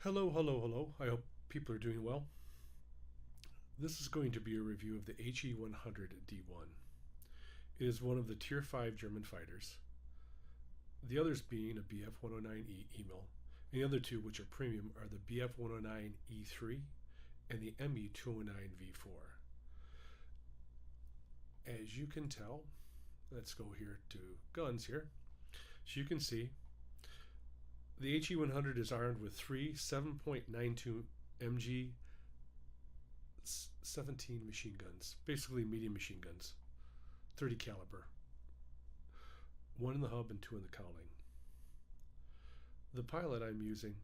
Hello, hello, hello. I hope people are doing well. This is going to be a review of the He-100 D1. It is one of the Tier 5 German fighters, the others being a Bf-109E EMIL, and the other two, which are premium, are the Bf-109E3 and the Me-209V4. As you can tell, let's go here to guns here. As you can see, the He-100 is armed with three 7.92 MG 17 machine guns, basically medium machine guns, 30 caliber, one in the hub and two in the cowling. The pilot I'm using,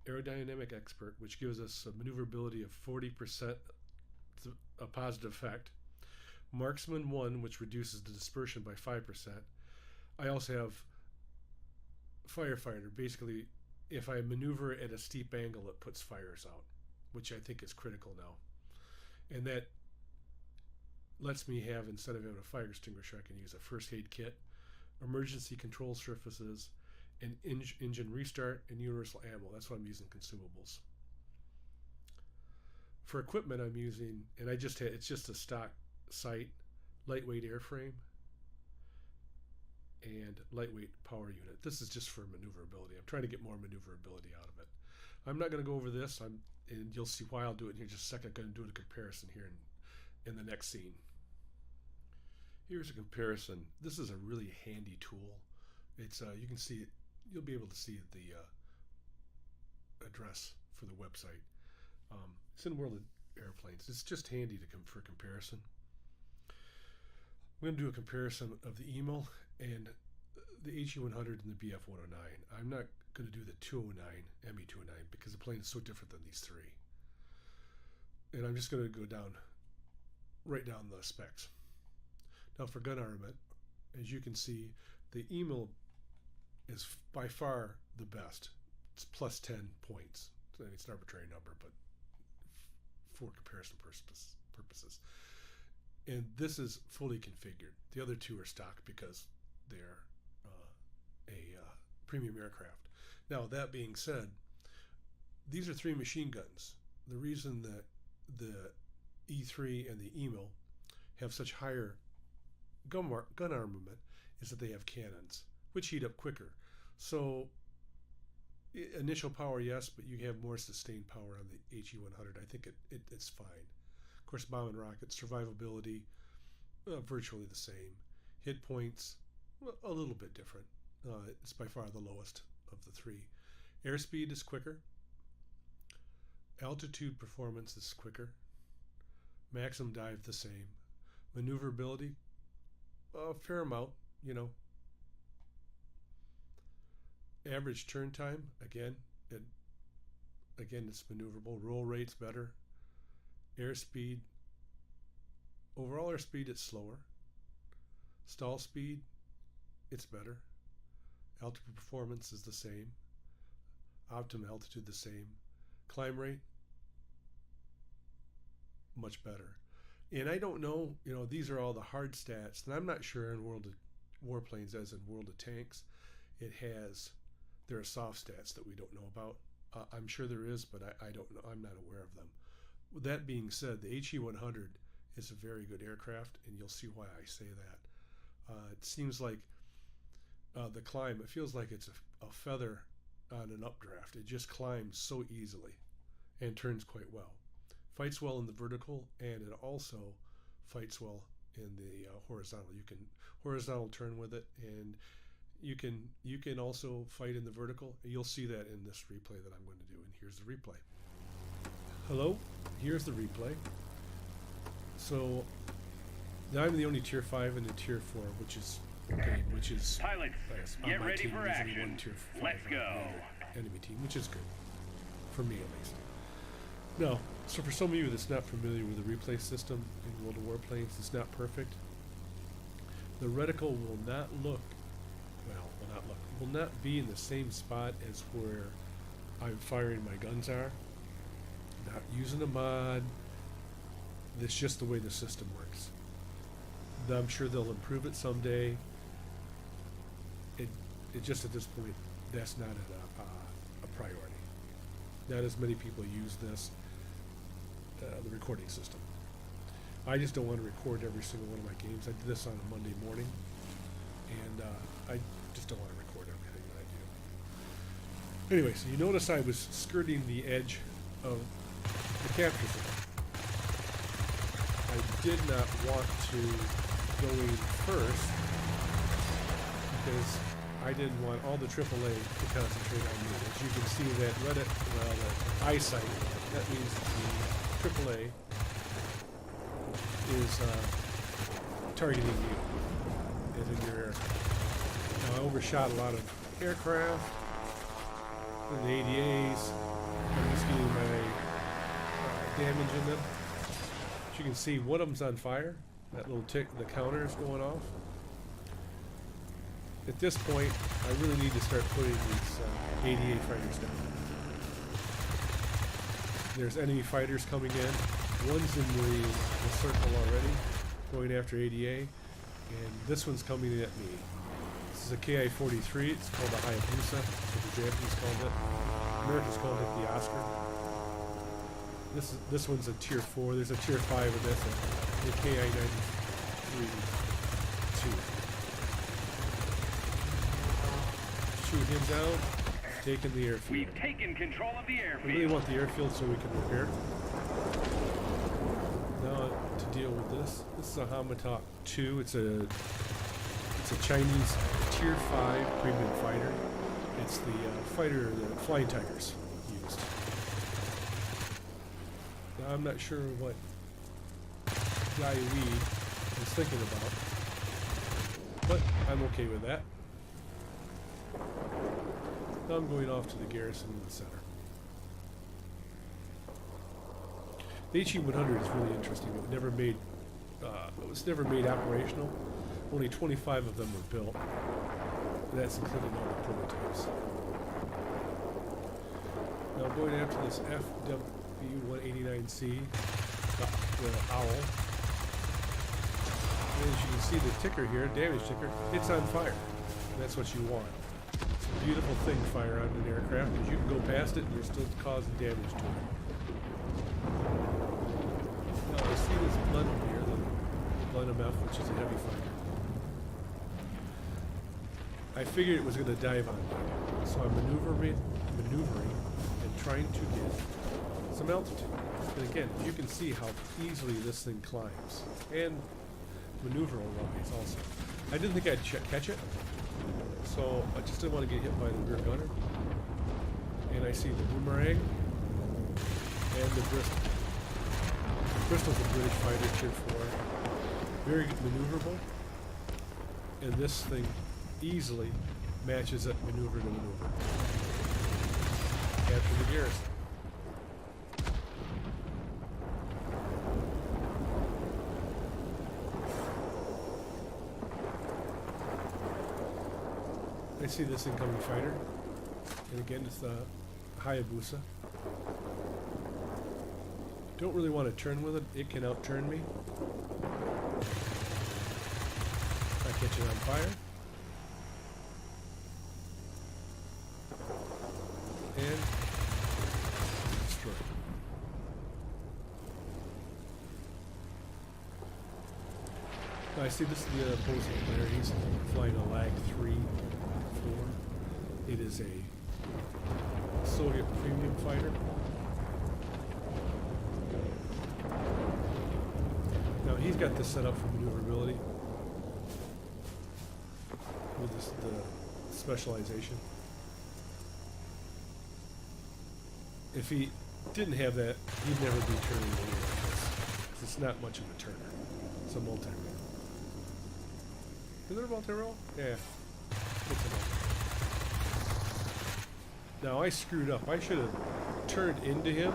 aerodynamic expert, which gives us a maneuverability of 40%, a positive effect. Marksman 1, which reduces the dispersion by 5%. I also have firefighter. Basically, if I maneuver at a steep angle, it puts fires out, which I think is critical now. And that lets me have, instead of having a fire extinguisher, I can use a first aid kit, emergency control surfaces, an engine restart, and universal ammo. That's what I'm using consumables. For equipment, I'm using, and it's just a stock sight, lightweight airframe, and lightweight power unit. This is just for maneuverability. I'm trying to get more maneuverability out of it. I'm not going to go over this, and you'll see why I'll do it in here in just a second. I'm going to do a comparison here in the next scene. Here's a comparison. This is a really handy tool. It's you can see it. You'll be able to see the address for the website. It's in World of Airplanes. It's just handy for comparison. I'm going to do a comparison of the EMIL and the He-100 and the Bf-109. I'm not going to do the 209, Me-209, because the plane is so different than these three. And I'm just going to go right down the specs. Now for gun armament, as you can see, the EMIL is by far the best. It's plus 10 points. It's an arbitrary number, but for comparison purposes. And this is fully configured. The other two are stock because they're a premium aircraft. Now, that being said, these are three machine guns. The reason that the E3 and the EMIL have such higher gun armament is that they have cannons, which heat up quicker. So initial power, yes, but you have more sustained power on the He-100. I think it's fine. Of course, bomb and rocket survivability, virtually the same. Hit points, a little bit different. It's by far the lowest of the three. Airspeed is quicker. Altitude performance is quicker. Maximum dive the same. Maneuverability, a fair amount, Average turn time, again, it's maneuverable. Roll rate's better. Airspeed, overall airspeed, it's slower. Stall speed, it's better. Altitude performance is the same. Optimum altitude the same. Climb rate, much better. And I don't know, these are all the hard stats, and I'm not sure in World of Warplanes as in World of Tanks, there are soft stats that we don't know about. I'm sure there is, but I don't know. I'm not aware of them. With that being said, the He-100 is a very good aircraft, and you'll see why I say that. It seems like the climb, it feels like it's a feather on an updraft. It just climbs so easily and turns quite well. Fights well in the vertical, and it also fights well in the horizontal. You can horizontal turn with it, and you can also fight in the vertical. You'll see that in this replay that I'm going to do, and here's the replay. Hello, here's the replay. So I'm the only Tier 5 and a Tier 4, which is pilots, get ready for action. Let's go. Enemy team, which is good for me at least. Now, so for some of you that's not familiar with the replay system in World of Warplanes, it's not perfect. The reticle will not be in the same spot as where I'm firing my guns are. Not using a mod. That's just the way the system works. I'm sure they'll improve it someday. It just at this point, that's not a priority. Not as many people use this, the recording system. I just don't want to record every single one of my games. I did this on a Monday morning, and I just don't want to record everything that I do. Anyway, so you notice I was skirting the edge of the capture zone. I did not want to go in first because I didn't want all the AAA to concentrate on me. As you can see, that the eyesight, that means the AAA is targeting you as in your aircraft. Now I overshot a lot of aircraft and the ADAs. I'm just getting my damage in them. As you can see, one of them's on fire. That little tick, the counter is going off. At this point, I really need to start putting these ADA fighters down. There's enemy fighters coming in. One's in the circle already, going after ADA, and this one's coming in at me. This is a Ki-43. It's called a Hayabusa. That's what the Japanese called it. Americans called it the Oscar. This one's a tier 4. There's a tier 5, and that's a Ki-93-2. Shoot him down. Taking the airfield. We've taken control of the airfield. I really want the airfield so we can repair. Now to deal with this. This is a Hamatok 2. It's a Chinese tier 5 premium fighter. It's the fighter the Flying Tigers used. Now I'm not sure what Guy Lee is thinking about, but I'm okay with that. Now I'm going off to the garrison in the center. The He-100 is really interesting. It was never made operational. Only 25 of them were built. And that's including all the prototypes. Now I'm going after this FW-189C, the Owl. And as you can see, the ticker here, damage ticker, it's on fire. And that's what you want. It's a beautiful thing, fire on an aircraft, because you can go past it and you're still causing damage to it. Now I see this Blenheim here, the Blenheim F, which is a heavy fighter. I figured it was going to dive on me, so I'm maneuvering and trying to get some altitude. And again, you can see how easily this thing climbs, and maneuver-wise also. I didn't think I'd catch it, so I just didn't want to get hit by the rear gunner. And I see the Boomerang and the Bristol. Bristol's a British fighter, tier 4. Very maneuverable. And this thing easily matches up maneuver to maneuver. After the garrison. I see this incoming fighter, and again it's the Hayabusa. Don't really want to turn with it, it can outturn me. I catch it on fire. And destroy it. Now I see this is the opposing player. He's flying a Lag 3. It is a Soviet premium fighter. Now he's got this set up for maneuverability with the specialization. If he didn't have that, he'd never be turning anyway. It's not much of a turner. It's a multi-roll. Is it a multi-roll? Yeah. It's a multi-roll. Now I screwed up. I should have turned into him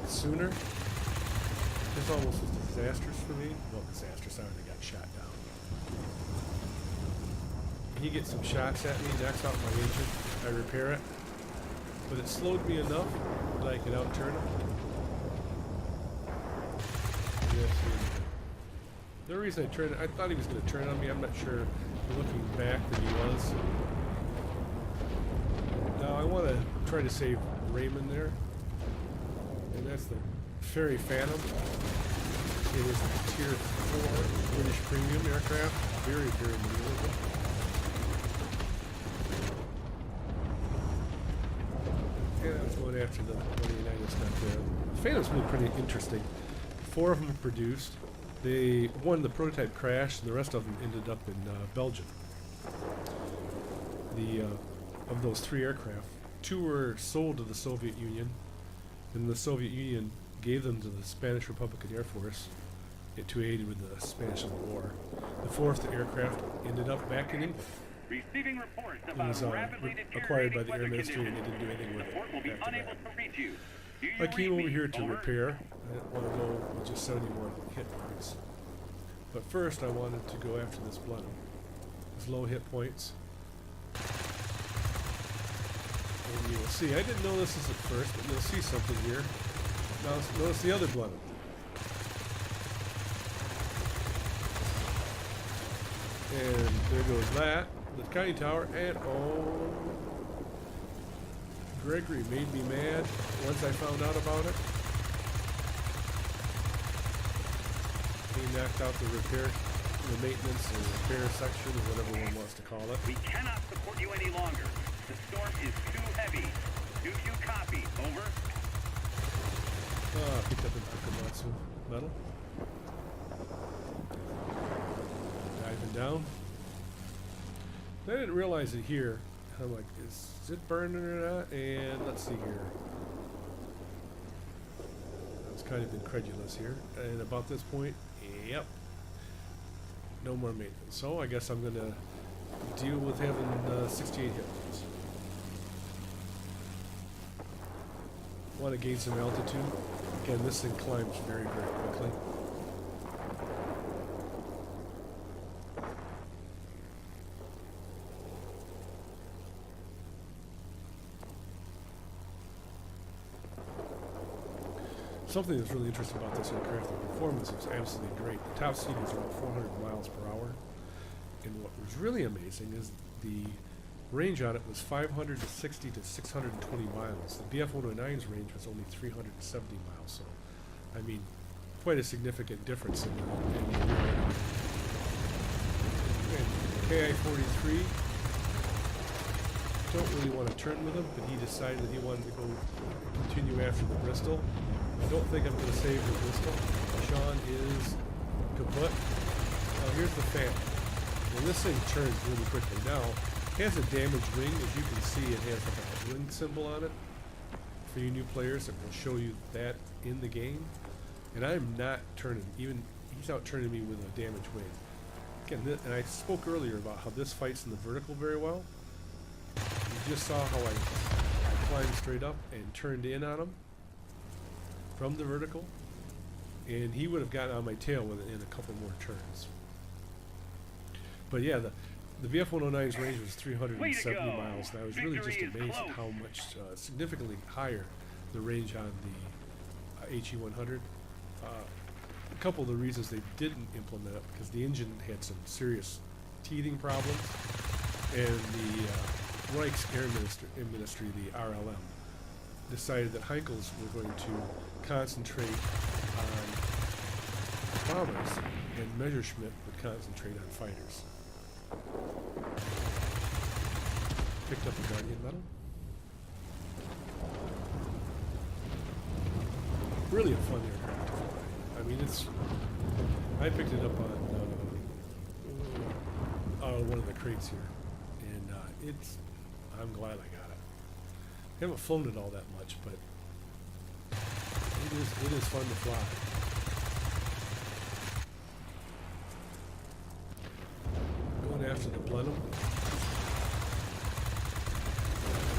sooner. This almost was disastrous for me. Well, disastrous. I already got shot down. He gets some shots at me, knocks out my engine. I repair it. But it slowed me enough that I could outturn him. Yes, the reason I turned, I thought he was going to turn on me. I'm not sure. Looking back that he was. Now I want want to try to save Raymond there. And that's the Ferry Phantom. It is a Tier 4 British premium aircraft. Very, very maneuverable. Yeah, that's one after the 189 is not there. The Phantom's been pretty interesting. 4 of them produced. One, the prototype crashed, and the rest of them ended up in Belgium. Of those 3 aircraft, 2 were sold to the Soviet Union, and the Soviet Union gave them to the Spanish Republican Air Force to aid with the Spanish Civil War. The 4th aircraft ended up back in England. Receiving reports It about was rapidly acquired by deteriorating the Air weather Ministry, and they conditions. didn't do anything with The it. port will be after unable that. to reach you. Do you I came read over me? here to Over. repair. I didn't want to go with just 70 more hit points. But first, I wanted to go after this Blenheim. His low hit points. And you'll see, I didn't know this at first, but you'll see something here. Now, notice the other Blenheim. And there goes that, the County Tower, and oh, Gregory made me mad once I found out about it. He knocked out the maintenance or repair section, or whatever one wants to call it. We cannot support you any longer. The storm is too heavy. Do you copy? Over. Picked up an Akamatsu medal. Diving down. I didn't realize it here. I'm like, is it burning or not? And let's see here. I was kind of incredulous here. And about this point, yep. No more maintenance. So I guess I'm going to deal with having 68 hit points. Want to gain some altitude. Again, this thing climbs very, very quickly. Something that's really interesting about this aircraft, the performance is absolutely great. The top speed is around 400 miles per hour. And what was really amazing is the range on it was 560 to 620 miles. The BF-109's range was only 370 miles. So, I mean, quite a significant difference in the KI-43, don't really want to turn with him, but he decided that he wanted to go continue after the Bristol. I don't think I'm going to save the Bristol. Sean is kaput. Now here's the fan. And this thing turns really quickly. Now, it has a damaged wing. As you can see, it has like a wing symbol on it. For you new players, it will show you that in the game. And I'm not turning. Even he's out turning me with a damaged wing. Again, and I spoke earlier about how this fights in the vertical very well. You just saw how I climbed straight up and turned in on him from the vertical, and he would have gotten on my tail within a couple more turns. But yeah, the BF-109's range was 370 miles, and I was really just amazed at how much significantly higher the range on the He-100. A couple of the reasons they didn't implement it, because the engine had some serious teething problems, and the Reich's Air Ministry, the RLM, decided that Heinkels were going to concentrate on bombers, and Messerschmitt would concentrate on fighters. Picked up a Guardian medal. Really a fun aircraft to fly. I mean, I picked it up on one of the crates here, and I'm glad I got it. I haven't flown it all that much, but it is fun to fly. Going after the Blenheim.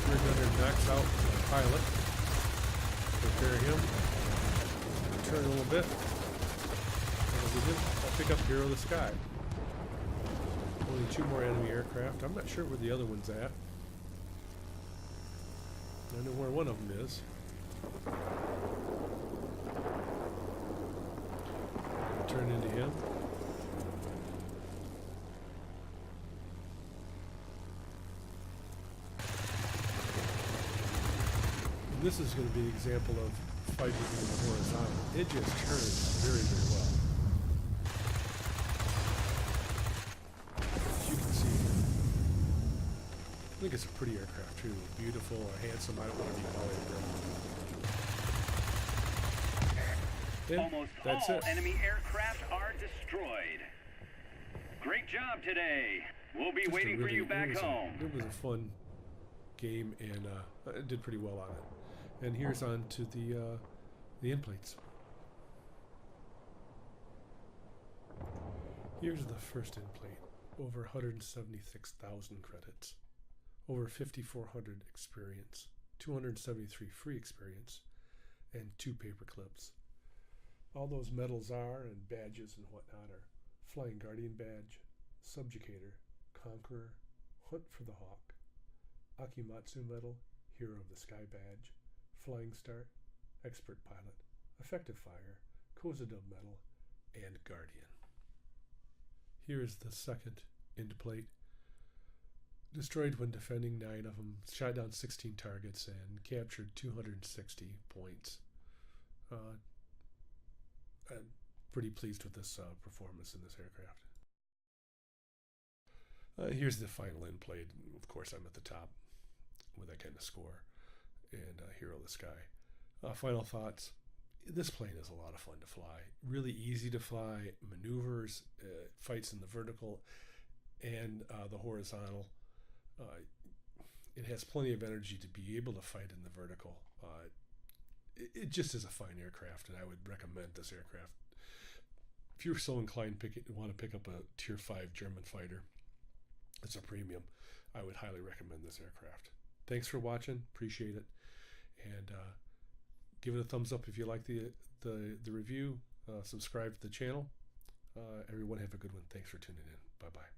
He-100 knocks out the pilot. Prepare him. Turn a little bit. And I'll pick up Hero of the Sky. Only 2 more enemy aircraft. I'm not sure where the other one's at. I know where one of them is. Turn into him. This is going to be an example of fighting in the horizontal. It just turns very, very well. As you can see, I think it's a pretty aircraft too. Beautiful or handsome, I don't know what you call it. And Almost that's all it. enemy aircraft are destroyed. Great job today. We'll be Just a waiting for really- you back home. It was a fun game, and I did pretty well on it. And here's on to the end plates. Here's the first end plate. Over 176,000 credits. Over 5,400 experience. 273 free experience. And 2 paper clips. All those medals are, and badges and whatnot, are Flying Guardian Badge, Subjugator, Conqueror, Hunt for the Hawk, Akimatsu Medal, Hero of the Sky Badge, Flying Star, Expert Pilot, Effective Fire, Kozadub Medal, and Guardian. Here is the second end plate. Destroyed when defending 9 of them, shot down 16 targets, and captured 260 points. I'm pretty pleased with this performance in this aircraft. Here's the final end plate. Of course, I'm at the top with that kind of score. And Hero of the Sky. Final thoughts. This plane is a lot of fun to fly. Really easy to fly. Maneuvers, fights in the vertical and the horizontal. It has plenty of energy to be able to fight in the vertical. It just is a fine aircraft, and I would recommend this aircraft. If you're so inclined want to pick up a Tier 5 German fighter, it's a premium, I would highly recommend this aircraft. Thanks for watching. Appreciate it. And give it a thumbs up if you like the review. Subscribe to the channel. Everyone have a good one. Thanks for tuning in. Bye-bye.